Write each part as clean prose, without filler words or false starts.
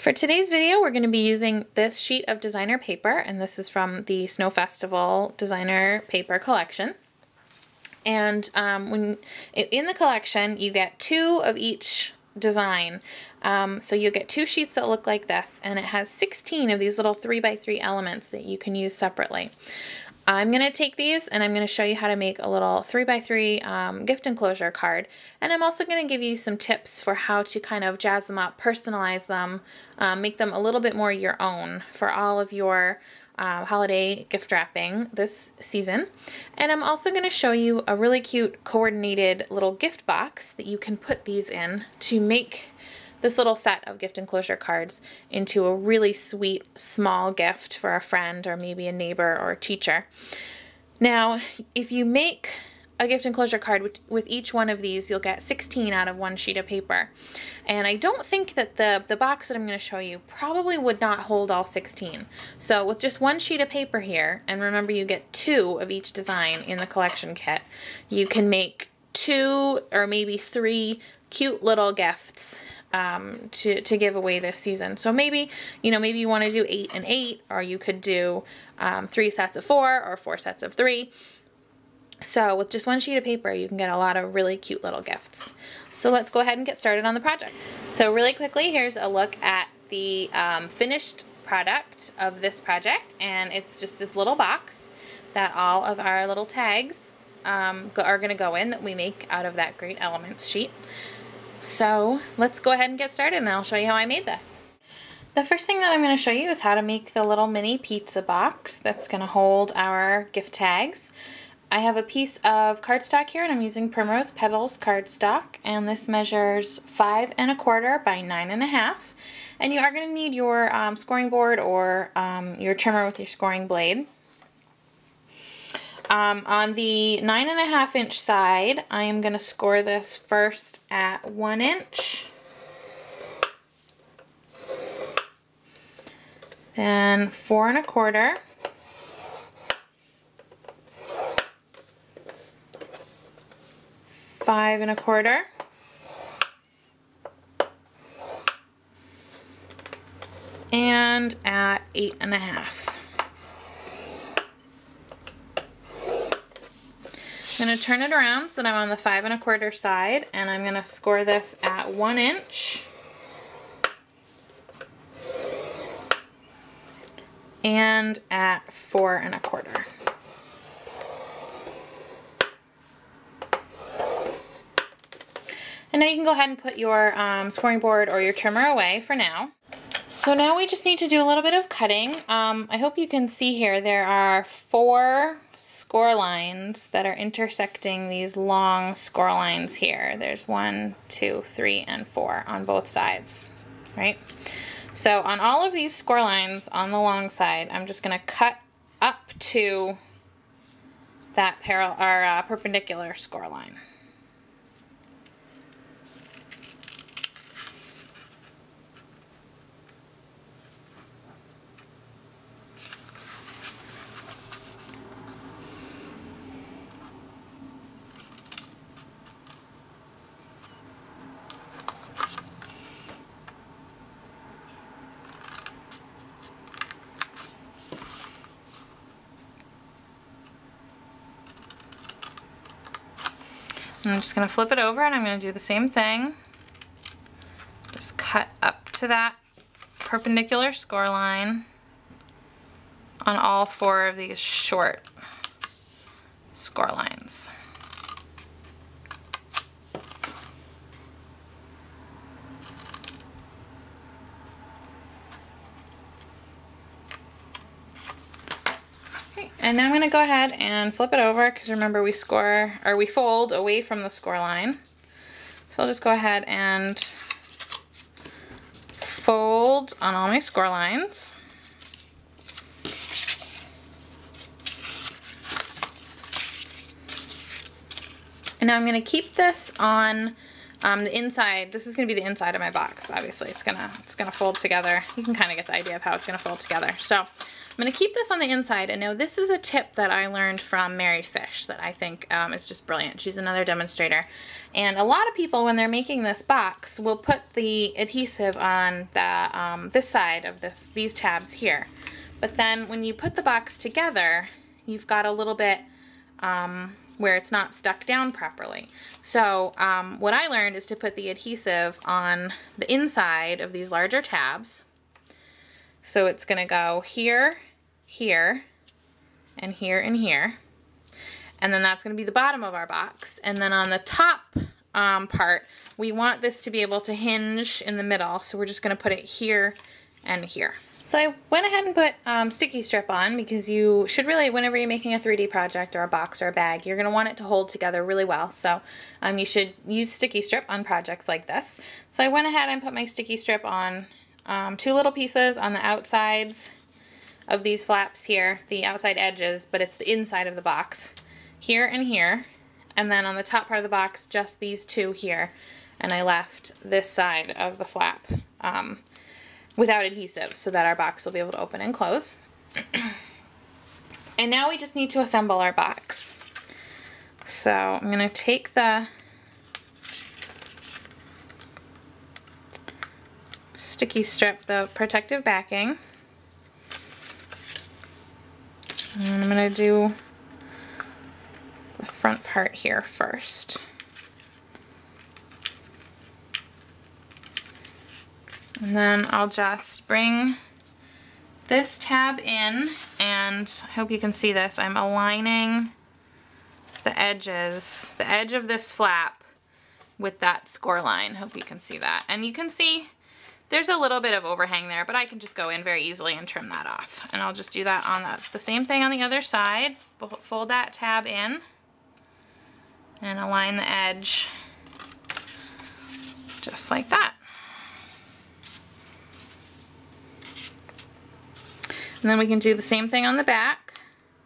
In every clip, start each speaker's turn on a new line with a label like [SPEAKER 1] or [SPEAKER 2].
[SPEAKER 1] For today's video, we're going to be using this sheet of designer paper, and this is from the Snow Festival designer paper collection. And when in the collection, you get 2 of each design. So you get 2 sheets that look like this, and it has 16 of these little 3x3 elements that you can use separately. I'm going to take these and I'm going to show you how to make a little 3x3 gift enclosure card, and I'm also going to give you some tips for how to kind of jazz them up, personalize them, make them a little bit more your own for all of your holiday gift wrapping this season. And I'm also going to show you a really cute coordinated little gift box that you can put these in to make this little set of gift enclosure cards into a really sweet small gift for a friend or maybe a neighbor or a teacher. Now, if you make a gift enclosure card with each one of these, you'll get 16 out of 1 sheet of paper. And I don't think that the box that I'm going to show you probably would not hold all 16. So with just 1 sheet of paper here, and remember you get 2 of each design in the collection kit, you can make 2 or maybe 3 cute little gifts to give away this season. So maybe, maybe you want to do 8 and 8, or you could do 3 sets of 4 or 4 sets of 3. So with just 1 sheet of paper, you can get a lot of really cute little gifts. So let's go ahead and get started on the project. So really quickly, here's a look at the finished product of this project, and it's just this little box that all of our little tags are going to go in that we make out of that Great Elements sheet. So let's go ahead and get started, and I'll show you how I made this. The first thing that I'm going to show you is how to make the little mini pizza box that's going to hold our gift tags. I have a piece of cardstock here, and I'm using Primrose Petals cardstock, and this measures 5 1/4 by 9 1/2. And you are going to need your scoring board or your trimmer with your scoring blade. On the 9 1/2 inch side, I am going to score this first at 1 inch, then 4 1/4, five 1/4, and at 8 1/2. I'm going to turn it around so that I'm on the 5 1/4 side, and I'm going to score this at 1 inch and at 4 1/4. And now you can go ahead and put your scoring board or your trimmer away for now. So now we just need to do a little bit of cutting. I hope you can see here there are 4 score lines that are intersecting these long score lines here. There's 1, 2, 3, and 4 on both sides, right? So on all of these score lines on the long side, I'm just going to cut up to that perpendicular score line. I'm just going to flip it over, and I'm going to do the same thing. Just cut up to that perpendicular score line on all 4 of these short score lines. And now I'm going to go ahead and flip it over, because remember we fold away from the score line. So I'll just go ahead and fold on all my score lines. And now I'm going to keep this on The inside, this is gonna be the inside of my box, obviously. It's gonna fold together. You can kind of get the idea of how it's gonna fold together. So I'm gonna keep this on the inside, and now this is a tip that I learned from Mary Fish that I think is just brilliant. She's another demonstrator. And a lot of people, when they're making this box, will put the adhesive on the this side of these tabs here. But then when you put the box together, you've got a little bit where it's not stuck down properly. So what I learned is to put the adhesive on the inside of these larger tabs. So it's gonna go here, here, and here, and here. And then that's gonna be the bottom of our box. And then on the top part, we want this to be able to hinge in the middle. So we're just gonna put it here and here. So I went ahead and put sticky strip on, because you should really, whenever you're making a 3D project or a box or a bag, you're going to want it to hold together really well. So you should use sticky strip on projects like this. So I went ahead and put my sticky strip on 2 little pieces on the outsides of these flaps here, the outside edges, but it's the inside of the box, here and here. And then on the top part of the box, just these 2 here. And I left this side of the flap without adhesive, so that our box will be able to open and close. And now we just need to assemble our box. So I'm going to take the sticky strip, the protective backing, and I'm going to do the front part here first. And then I'll just bring this tab in, and I hope you can see this. I'm aligning the edges, the edge of this flap with that score line. Hope you can see that. And you can see there's a little bit of overhang there, but I can just go in very easily and trim that off. And I'll just do that on the same thing on the other side. Fold that tab in and align the edge just like that. And then we can do the same thing on the back.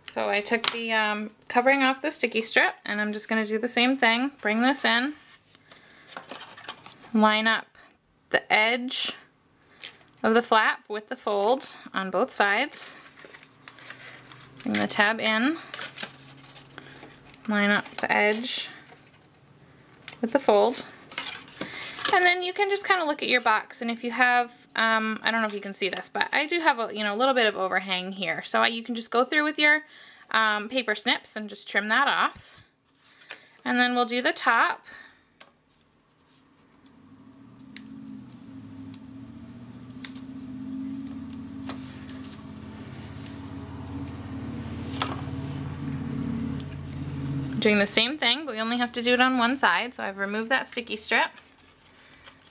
[SPEAKER 1] So I took the covering off the sticky strip, and I'm just going to do the same thing. Bring this in, line up the edge of the flap with the fold on both sides. Bring the tab in, line up the edge with the fold. And then you can just kind of look at your box, and if you have, I don't know if you can see this, but I do have a little bit of overhang here. So you can just go through with your paper snips and just trim that off. And then we'll do the top. Doing the same thing, but we only have to do it on one side. So I've removed that sticky strip.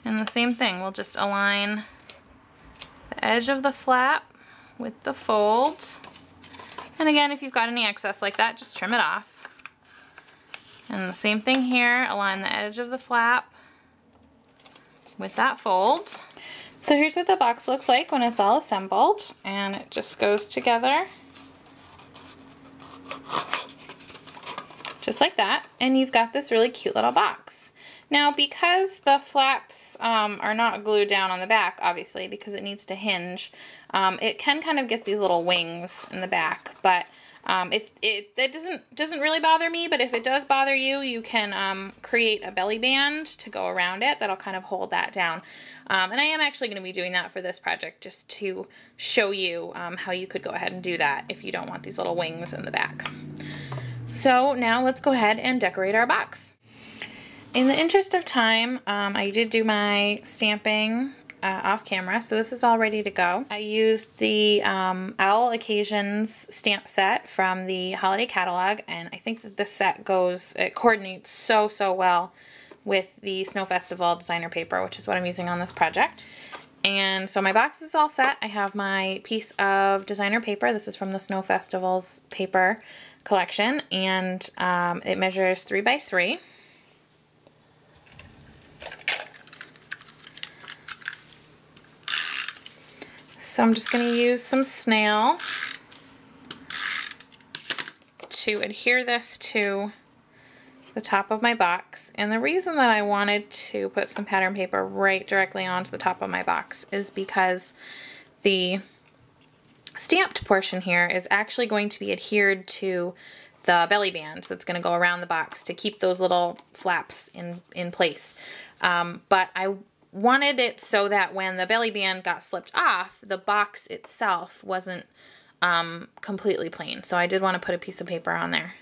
[SPEAKER 1] And the same thing, we'll just align the edge of the flap with the fold. And again, if you've got any excess like that, just trim it off. And the same thing here, align the edge of the flap with that fold. So here's what the box looks like when it's all assembled, and it just goes together just like that, and you've got this really cute little box. Now, because the flaps are not glued down on the back, obviously, because it needs to hinge, it can kind of get these little wings in the back. But if it doesn't really bother me, but if it does bother you, you can create a belly band to go around it that'll kind of hold that down. And I am actually going to be doing that for this project, just to show you how you could go ahead and do that if you don't want these little wings in the back. So now let's go ahead and decorate our box. In the interest of time, I did do my stamping off camera, so this is all ready to go. I used the Owl Occasions stamp set from the holiday catalog, and I think that this set it coordinates so well with the Snow Festival designer paper, which is what I'm using on this project. And so my box is all set. I have my piece of designer paper. This is from the Snow Festival's paper collection, and it measures 3 by 3. So I'm just going to use some snail to adhere this to the top of my box. And the reason that I wanted to put some pattern paper right directly onto the top of my box is because the stamped portion here is actually going to be adhered to the belly band that's going to go around the box to keep those little flaps in place. But I wanted it so that when the belly band got slipped off, the box itself wasn't completely plain. So I did want to put a piece of paper on there.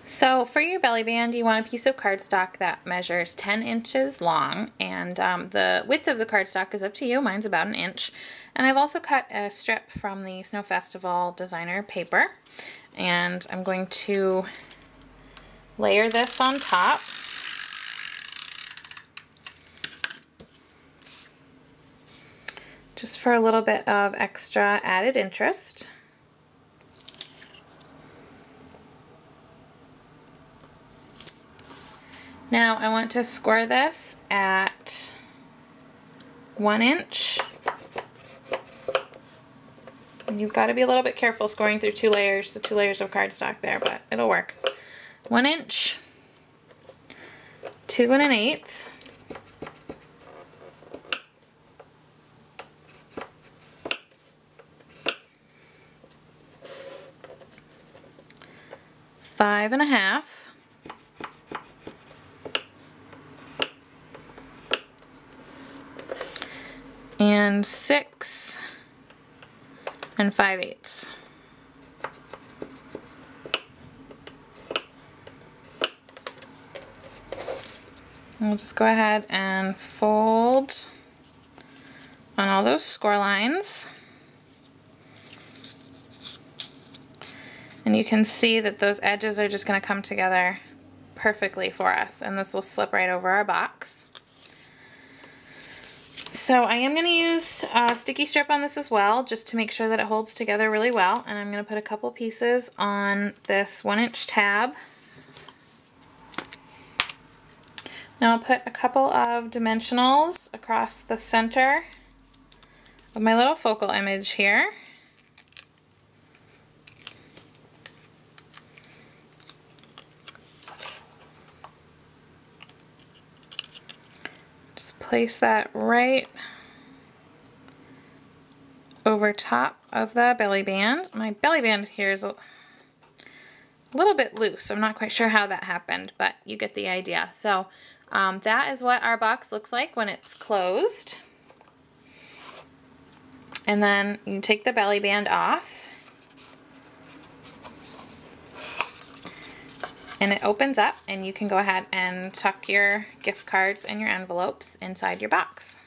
[SPEAKER 1] So for your belly band, you want a piece of cardstock that measures 10 inches long, and the width of the cardstock is up to you. Mine's about 1 inch. And I've also cut a strip from the Snow Festival designer paper, and I'm going to layer this on top. Just for a little bit of extra added interest. Now I want to score this at 1 inch. And you've got to be a little bit careful scoring through the 2 layers of cardstock there, but it'll work. 1 inch, 2 1/8. Five and a half. And 6 5/8. We'll just go ahead and fold on all those score lines. And you can see that those edges are just going to come together perfectly for us, and this will slip right over our box. So I am going to use a sticky strip on this as well, just to make sure that it holds together really well. And I'm going to put a couple pieces on this 1 inch tab. Now I'll put a couple of dimensionals across the center of my little focal image here. Place that right over top of the belly band. My belly band here is a little bit loose. I'm not quite sure how that happened, but you get the idea. So that is what our box looks like when it's closed. And then you take the belly band off. And it opens up, and you can go ahead and tuck your gift cards and your envelopes inside your box.